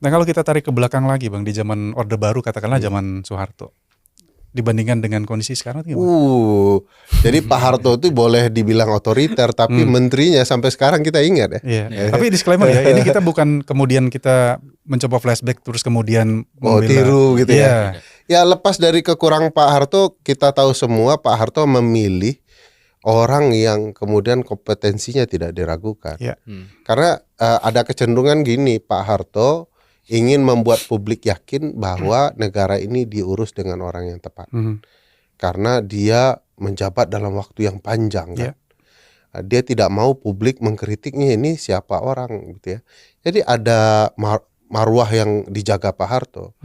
Nah kalau kita tarik ke belakang lagi Bang, di zaman Orde Baru katakanlah zaman Soeharto, dibandingkan dengan kondisi sekarang itu gimana? Jadi Pak Harto itu boleh dibilang otoriter, tapi menterinya sampai sekarang kita ingat ya. Iya. Tapi disclaimer ya, ini kita bukan kemudian kita mencoba flashback terus kemudian tiru gitu ya. Ya lepas dari kekurangan Pak Harto, kita tahu semua Pak Harto memilih orang yang kemudian kompetensinya tidak diragukan. Karena ada kecenderungan gini, Pak Harto ingin membuat publik yakin bahwa negara ini diurus dengan orang yang tepat. Karena dia menjabat dalam waktu yang panjang kan. Dia tidak mau publik mengkritiknya ini siapa orang gitu ya. Jadi ada marwah yang dijaga Pak Harto.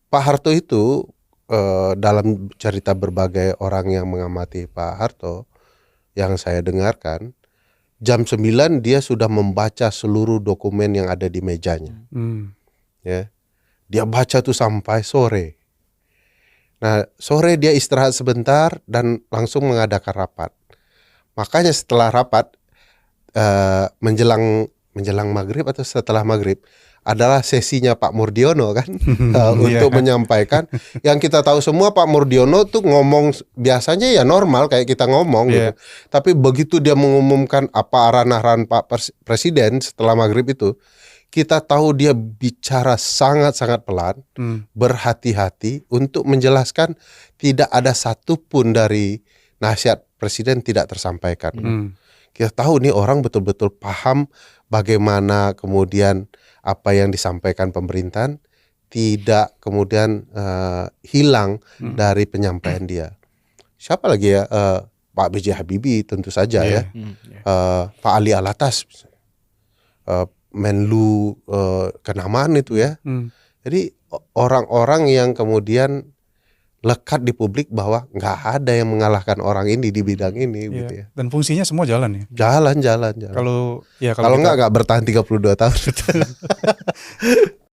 Pak Harto itu dalam cerita berbagai orang yang mengamati Pak Harto yang saya dengarkan, jam 9 dia sudah membaca seluruh dokumen yang ada di mejanya. Ya. Dia baca tuh sampai sore. Nah, sore dia istirahat sebentar dan langsung mengadakan rapat. Makanya setelah rapat menjelang maghrib atau setelah maghrib adalah sesinya Pak Murdiono kan untuk menyampaikan yang kita tahu semua. Pak Murdiono tuh ngomong biasanya ya normal kayak kita ngomong gitu. Tapi begitu dia mengumumkan apa arahan Pak Presiden setelah maghrib itu, kita tahu dia bicara sangat-sangat pelan, berhati-hati untuk menjelaskan tidak ada satupun dari nasihat Presiden tidak tersampaikan. Kita tahu nih orang betul-betul paham bagaimana kemudian apa yang disampaikan pemerintahan tidak kemudian hilang dari penyampaian dia. Siapa lagi ya? Pak B.J. Habibie tentu saja ya. Pak Ali Alatas, Menlu Kenamaan itu ya. Jadi orang-orang yang kemudian lekat di publik bahwa nggak ada yang mengalahkan orang ini di bidang ini gitu ya. Dan fungsinya semua jalan ya. Jalan. Kalau nggak bertahan 32 tahun.